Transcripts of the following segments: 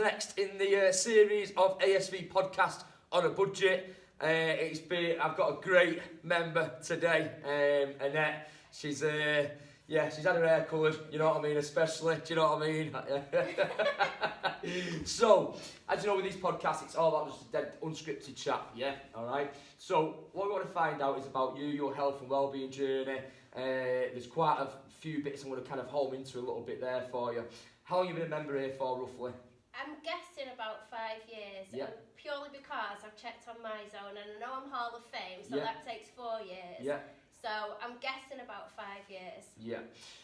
next in the series of ASV podcast on a budget. I've got a great member today, Annette. She's had her hair coloured, you know what I mean, especially, do you know what I mean? So, as you know with these podcasts, it's all about just a dead unscripted chat, yeah, alright? So, what we want to find out is about you, your health and wellbeing journey. There's quite a few bits I'm going to kind of home into a little bit there for you. How long have you been a member here for, roughly? I'm guessing about 5 years, yeah. And purely because I've checked on my zone and I know I'm Hall of Fame, so yeah. that takes 4 years. Yeah. So I'm guessing about 5 years. Yeah.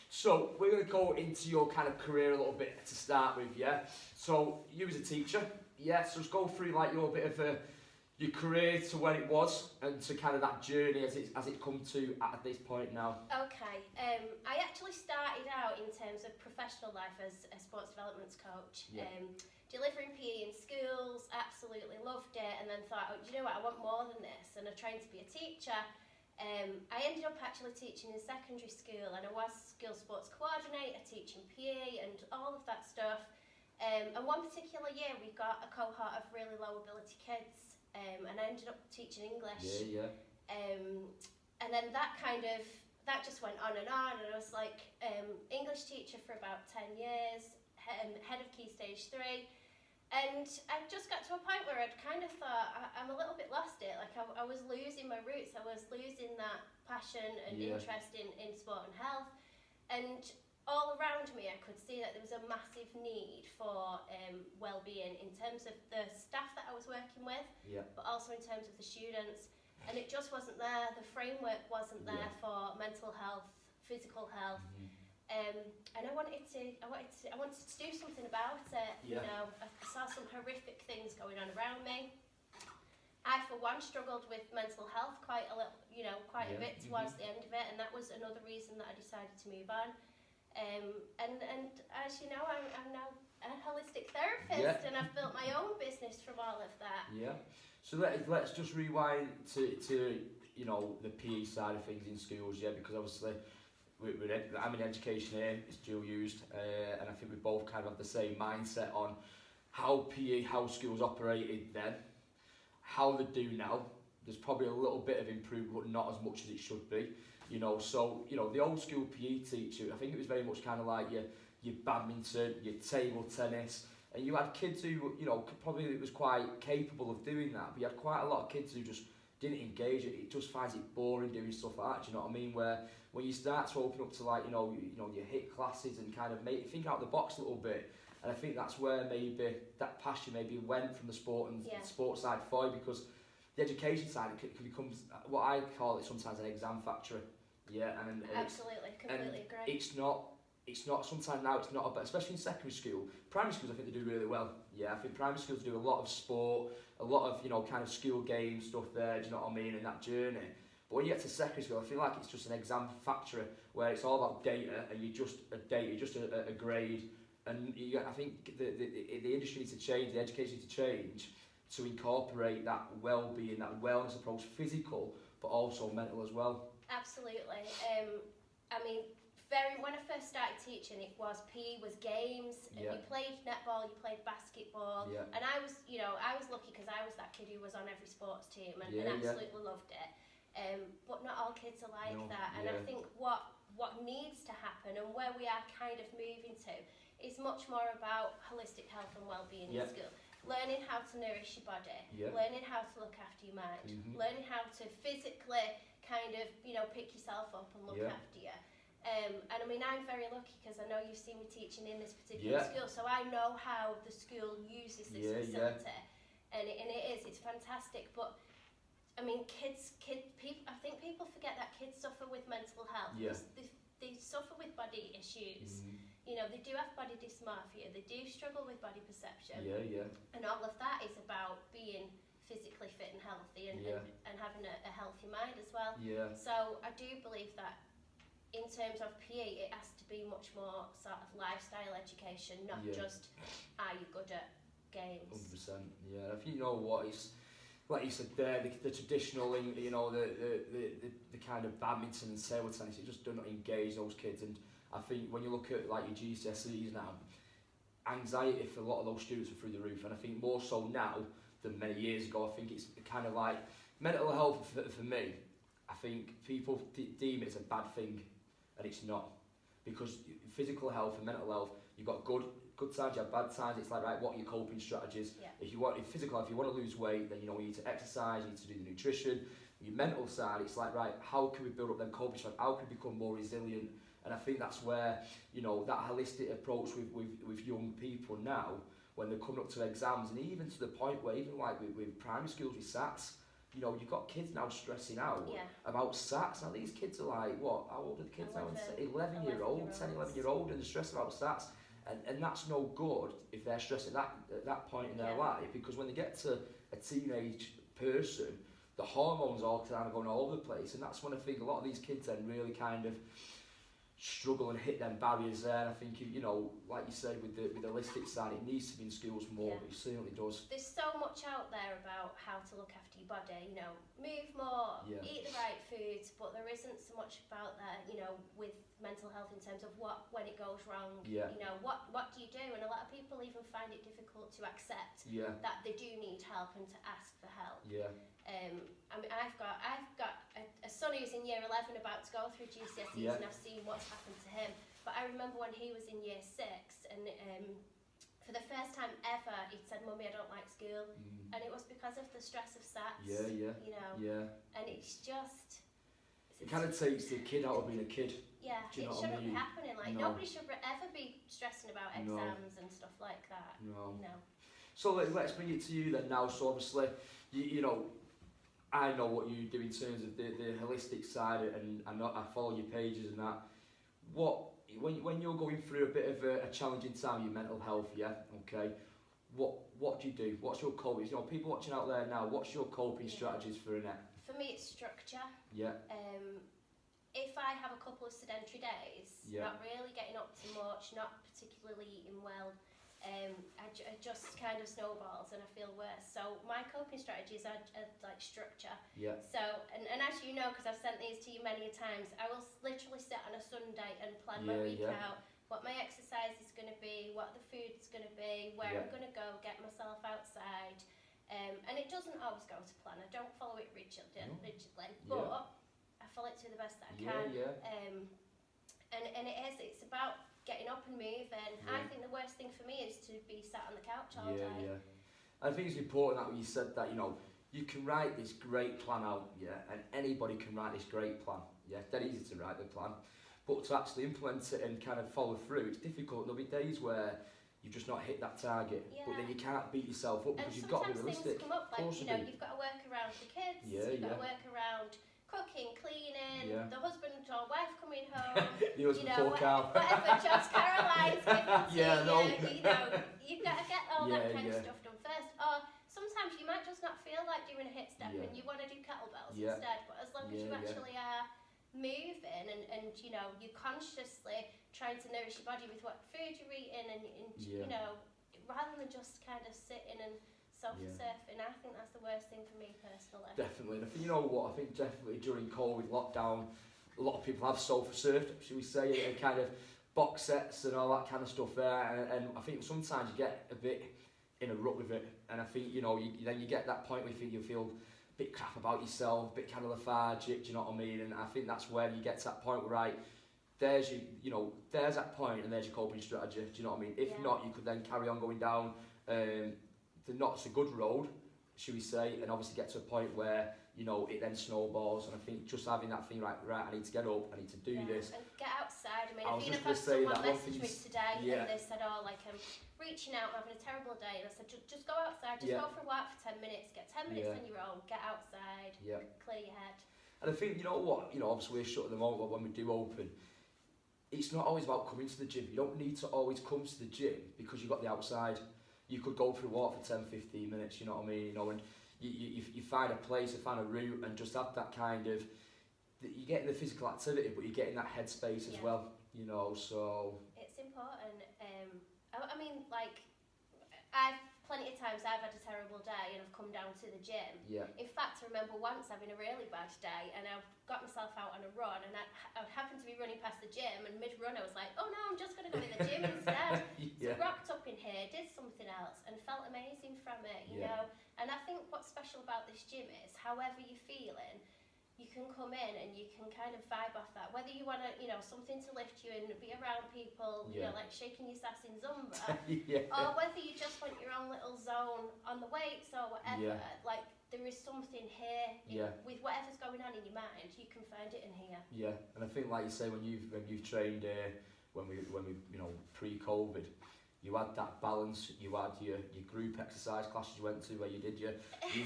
So we're going to go into your kind of career a little bit to start with, yeah? So you as a teacher, yeah, so just go through like your bit of your career to where it was and to kind of that journey as it come to at this point now. Okay, I actually started out in terms of professional life as a sports development coach. Yeah. Delivering PE in schools, absolutely loved it, and then thought, oh, do you know what, I want more than this, and I trained to be a teacher. I ended up actually teaching in secondary school, and I was school sports coordinator, teaching PE and all of that stuff. And one particular year we got a cohort of really low ability kids, and I ended up teaching English. Yeah. And then that just went on, and I was like English teacher for about 10 years, head of Key Stage 3. And I just got to a point where I'd kind of thought, I'm a little bit lost it. Like I was losing my roots. I was losing that passion and interest in sport and health. And all around me, I could see that there was a massive need for wellbeing in terms of the staff that I was working with, but also in terms of the students. And it just wasn't there. The framework wasn't there for mental health, physical health. And I wanted to do something about it. You know, I saw some horrific things going on around me. I, for one, struggled with mental health quite a bit towards the end of it, and that was another reason that I decided to move on. And as you know, I'm now a holistic therapist, and I've built my own business from all of that. Yeah. So let's just rewind to you know the PE side of things in schools, because obviously. I'm in education here, it's dual used, and I think we both kind of have the same mindset on how schools operated then, how they do now. There's probably a little bit of improvement, but not as much as it should be. So the old school PE teacher, I think it was very much kind of like your badminton, your table tennis, and you had kids who, probably it was quite capable of doing that, but you had quite a lot of kids who just didn't engage it. It just finds it boring doing stuff like that. Do you know what I mean? Where when you start to open up to like your HIT classes and kind of think out the box a little bit, and I think that's where maybe that passion maybe went from the sport and sports side for you, because the education side it becomes what I call it sometimes an exam factory. And absolutely, completely agree. It's not sometimes now it's not about, especially in secondary school. Primary schools I think they do really well. I think primary schools do a lot of sport, a lot of kind of school games stuff there, do you know what I mean, in that journey. But when you get to secondary school, I feel like it's just an exam factory where it's all about data and you're just a grade. And I think the industry needs to change, the education needs to change to incorporate that well-being, that wellness approach, physical but also mental as well. Absolutely. When I first started teaching, it was PE was games, and you played netball, you played basketball, and I was lucky because I was that kid who was on every sports team and absolutely loved it. But not all kids are like that, and I think what needs to happen and where we are kind of moving to is much more about holistic health and well-being in school. Learning how to nourish your body, learning how to look after your mind, learning how to physically kind of pick yourself up and look after you. I'm very lucky because I know you've seen me teaching in this particular school, so I know how the school uses this facility, and it's fantastic. But I think people forget that kids suffer with mental health. They suffer with body issues. They do have body dysmorphia. They do struggle with body perception. And all of that is about being physically fit and healthy and having a healthy mind as well. So I do believe that in terms of PE, it has to be much more sort of lifestyle education, not just are you good at games. 100%. I think it's like you said there, the traditional, the kind of badminton and table tennis, it just do not engage those kids. And I think when you look at like your GCSEs now, anxiety for a lot of those students are through the roof, and I think more so now than many years ago. I think it's kind of like mental health for me. I think people deem it as a bad thing, and it's not, because physical health and mental health, you've got good times, you have bad times. It's like, right, what are your coping strategies? Yeah. If you want to lose weight, then you need to exercise, you need to do the nutrition. Your mental side, it's like, right, how can we build up them coping strategies? How can we become more resilient? And I think that's where, that holistic approach with young people now, when they're coming up to exams, and even to the point where, even like with primary schools with SATs, you've got kids now stressing out about SATs. Now these kids are like, what? How old are the kids now? 11-year-old, 10, 11-year-old, and they're stressing about SATs. And that's no good if they're stressing at that point in their life, because when they get to a teenage person, the hormones are kind of going all over the place, and that's when I think a lot of these kids then really kind of struggle and hit them barriers there. I think, like you said, with the holistic side, it needs to be in schools more, but it certainly does. There's so much out there about how to look after your body, move more, eat the right foods, but there isn't so much about that, with mental health in terms of when it goes wrong, what do you do? And a lot of people even find it difficult to accept that they do need help and to ask for help. I mean, I've got a son who's in year 11 about to go through GCSEs, and I've seen what's happened to him. But I remember when he was in year 6, and for the first time ever, he said, "Mummy, I don't like school," and it was because of the stress of SATs. And it's just. It kind of takes the kid out of being a kid. Yeah, it shouldn't be happening. Like nobody should ever be stressing about exams and stuff like that. No. So let's bring it to you then now. So obviously, I know what you do in terms of the holistic side, and I follow your pages and that. When you're going through a bit of a challenging time, your mental health, what do you do? What's your coping? People watching out there now, what's your coping strategies for Annette? For me, it's structure. If I have a couple of sedentary days, not really getting up too much, not particularly eating well, I just kind of snowballs and I feel worse. So my coping strategies are like structure. So, and as you know, because I've sent these to you many times, I will literally sit on a Sunday and plan my week out, what my exercise is going to be, what the food's going to be, where I'm going to go, get myself outside. And it doesn't always go to plan. I don't follow it rigidly, but I follow it to the best that I can. And it's about getting up and moving. I think the worst thing for me is to be sat on the couch all day. I think it's important that when you said that, you can write this great plan out, and anybody can write this great plan. Dead easy to write the plan, but to actually implement it and kind of follow through, it's difficult. There'll be days where you've just not hit that target, but then you can't beat yourself up because you've got to be realistic. And sometimes things come up, you've got to work around the kids, you've got to work around cooking, cleaning, the husband or wife coming home, whatever jobs Caroline's given to you've got to get all that kind of stuff done first. Or sometimes you might just not feel like doing a hit step and you want to do kettlebells instead, but as long as you actually are moving and you're consciously trying to nourish your body with what food you're eating and rather than just kind of sitting and surfing, I think that's the worst thing for me personally. Definitely, and I think I think definitely during COVID lockdown, a lot of people have sofa surfed, should we say, and kind of box sets and all that kind of stuff there, and I think sometimes you get a bit in a rut with it, and I think then you get that point where you feel a bit crap about yourself, a bit kind of lethargic, do you know what I mean? And I think that's where you get to that point where there's there's that point and there's your coping strategy, do you know what I mean? If not, you could then carry on going down the not so good road, should we say, and obviously get to a point where it then snowballs. And I think just having that thing right, I need to get up, I need to do this. And get outside. I mean, I've had someone message me today and they said, I'm reaching out, I'm having a terrible day, and I said, just go outside, just go for a walk for 10 minutes, get 10 minutes on your own, get outside, clear your head. And I think, obviously we're shut at the moment, but when we do open, it's not always about coming to the gym. You don't need to always come to the gym because you've got the outside. You could go for a walk for 10-15 minutes, you know what I mean? And you find a place, you find a route, and just have that kind of, you're getting the physical activity, but you're getting that headspace as well, so. It's important. I mean, I've plenty of times I've had a terrible day and I've come down to the gym. Yeah. In fact, I remember once having a really bad day and I got myself out on a run and I happened to be running past the gym, and mid-run I was like, oh no, I'm just going to go to the gym instead. Yeah. So rocked up in here, did something else and felt amazing from it, you know. And I think what's special about this gym is, however you're feeling, you can come in and you can kind of vibe off that. Whether you want to, you know, something to lift you and be around people, you know, like shaking your sass in Zumba, or whether you just want your own little zone on the weights or whatever, like there is something here with whatever's going on in your mind, you can find it in here. Yeah, and I think, like you say, when you've trained when we you know, pre-COVID, you had that balance. You had your group exercise classes you went to, where you did your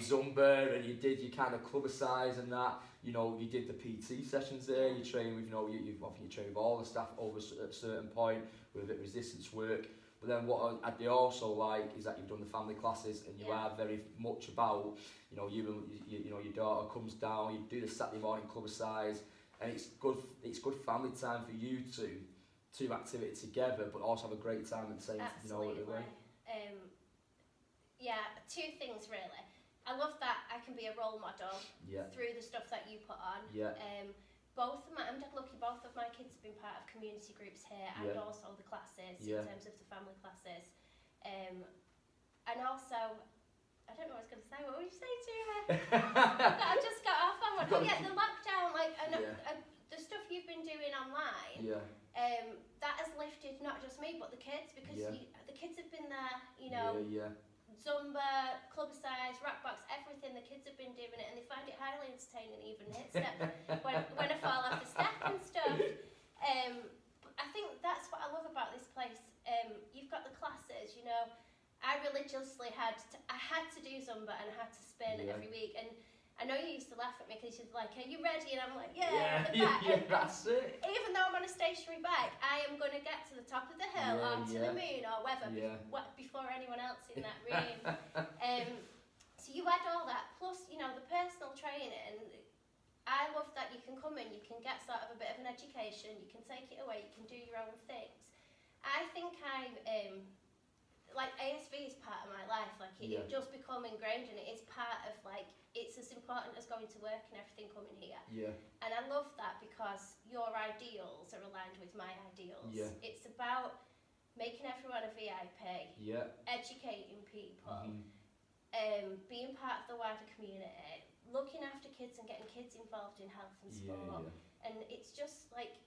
Zumba and you did your kind of clubber-size and that. You know, you did the PT sessions there. You train with, you know, you train with all the staff over at a certain point with a bit of resistance work. But then what I do also like is that you've done the family classes, and you are very much about, you know, you know, your daughter comes down, you do the Saturday morning clubber-size, and it's good family time for you two activity together, but also have a great time at the same, you know, at the way. Yeah, two things really. I love that I can be a role model through the stuff that you put on. I'm dead lucky, both of my kids have been part of community groups here, and also the classes, in terms of the family classes. And also, I don't know what I was going to say, what would you say to me? I just got off on one. Oh yeah, the lockdown, like, the stuff you've been doing online, that has lifted not just me, but the kids, because the kids have been there, you know, Zumba, clubber-size, rock box, everything. The kids have been doing it, and they find it highly entertaining, even hit step when I fall off the step and stuff. I think that's what I love about this place. You've got the classes, you know. I religiously had to do Zumba, and I had to spin every week. And I know you used to laugh at me because you're like, "Are you ready?" And I'm like, "Yeah." That's it. Even though I'm on a stationary bike, I am going to get to the top of the hill or to the moon or whatever before anyone else in that room. So you add all that, plus, you know, the personal training. I love that you can come in, you can get sort of a bit of an education, you can take it away, you can do your own things. I think like ASV is part of my life, like it just become ingrained, and it is part of, like, it's as important as going to work and everything coming here. And I love that because your ideals are aligned with my ideals. It's about making everyone a VIP, educating people, being part of the wider community, looking after kids and getting kids involved in health and sport. And it's just like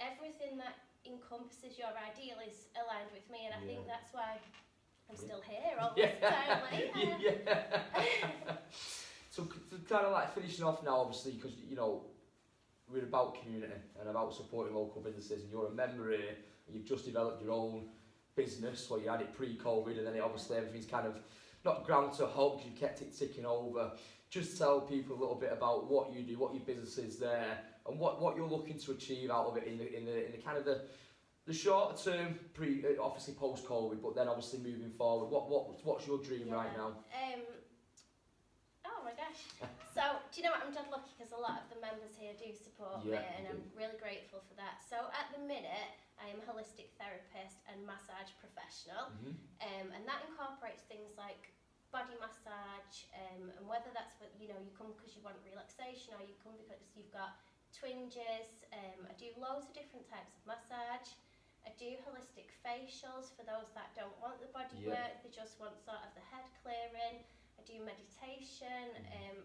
everything that encompasses your ideal is aligned with me, and I think that's why I'm still here all this time later. So kind of like finishing off now, obviously, because, you know, we're about community and about supporting local businesses, and you're a member here, and you've just developed your own business. Well, you had it pre-COVID, and then obviously everything's kind of not ground to a halt because you kept it ticking over. Just tell people a little bit about what you do, what your business is there, and what you're looking to achieve out of it in the kind of the short term, obviously post-COVID, but then obviously moving forward. What's your dream right now? Oh my gosh. So, do you know what? I'm dead lucky because a lot of the members here do support me, and I'm really grateful for that. So, at the minute, I am a holistic therapist and massage professional, and that incorporates things like body massage, and whether that's what, you know, you come because you want relaxation, or you come because you've got twinges. I do loads of different types of massage. I do holistic facials for those that don't want the body work, they just want sort of the head clearing. I do meditation,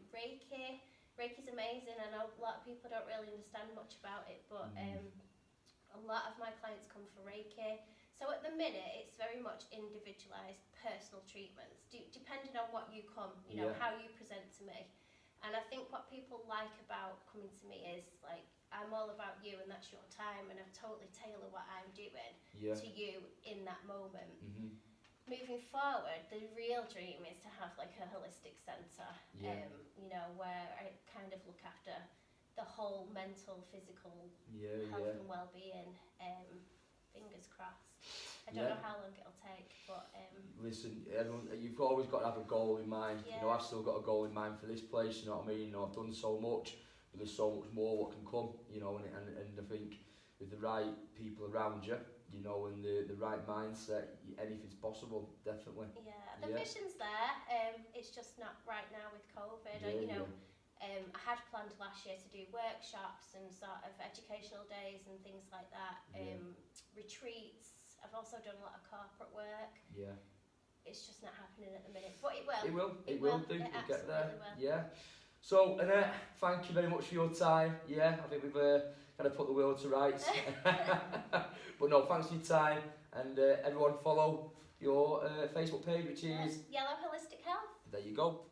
Reiki. Reiki's amazing. I know a lot of people don't really understand much about it, but a lot of my clients come for Reiki. So at the minute, it's very much individualised personal treatments, depending on what you come, you know, how you present to me. And I think what people like about coming to me is, like, I'm all about you and that's your time, and I totally tailor what I'm doing to you in that moment. Moving forward, the real dream is to have like a holistic centre, you know, where I kind of look after the whole mental, physical health and well-being. Fingers crossed. I don't know how long it'll take, but listen, everyone, you've always got to have a goal in mind. You know, I've still got a goal in mind for this place. You know what I mean? You know, I've done so much, but there's so much more what can come. You know, and I think with the right people around you, you know, and the right mindset, anything's possible, definitely. Yeah, the vision's there. It's just not right now with COVID. I had planned last year to do workshops and sort of educational days and things like that. Retreats. I've also done a lot of corporate work. Yeah. It's just not happening at the minute, but it will. It will do. We'll get there. Will. Yeah. So, Annette, thank you very much for your time. Yeah, I think we've kind of put the world to rights. But no, thanks for your time, and everyone follow your Facebook page, which is Yellow Holistic Health. There you go.